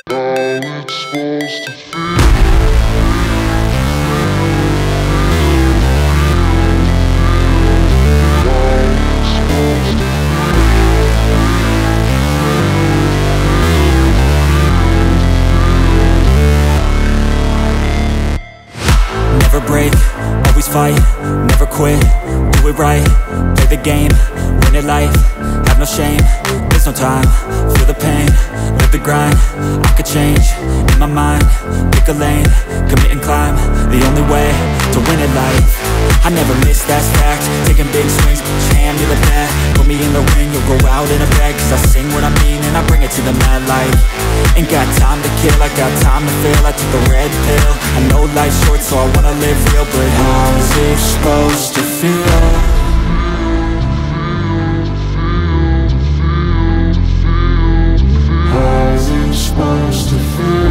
Never break, always fight, never quit, do it right, play the game, win it life, have no shame, there's no time, feel the pain, live the grind, I could change, in my mind, pick a lane, commit and climb, the only way to win it life, I never miss, that's fact, taking big swings, hand me the bat, put me in the ring, you'll go out in a bag, cause I sing what I mean and I bring it to the mad light, ain't got time to kill, I got time to feel, I took the red pill, I know life's short so I wanna live real, but how's it supposed to feel? How's it supposed to feel?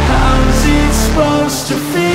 How's it supposed to feel?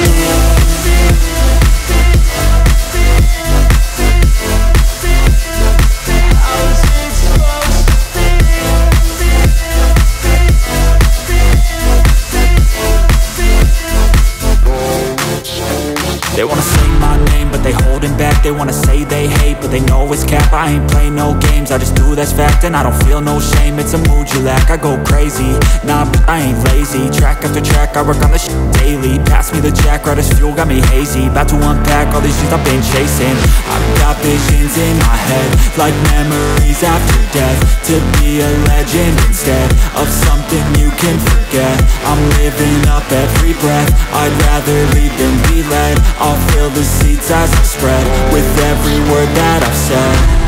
They wanna say my name, but they holding back. They wanna say they hate, but they know it's cap. I ain't play no games, I just do that's fact. And I don't feel no shame, it's a mood you lack. I go crazy, nah, but I ain't lazy. Track after track, I work on this shit daily. Pass me the jack, right as fuel, got me hazy. About to unpack all these things I've been chasing. I've got visions in my head, like memories after death. To be a legend instead of something you can forget. I'm living up every breath, I'd rather lead than be led. I'll fill the seats as I spread with every word that I've said.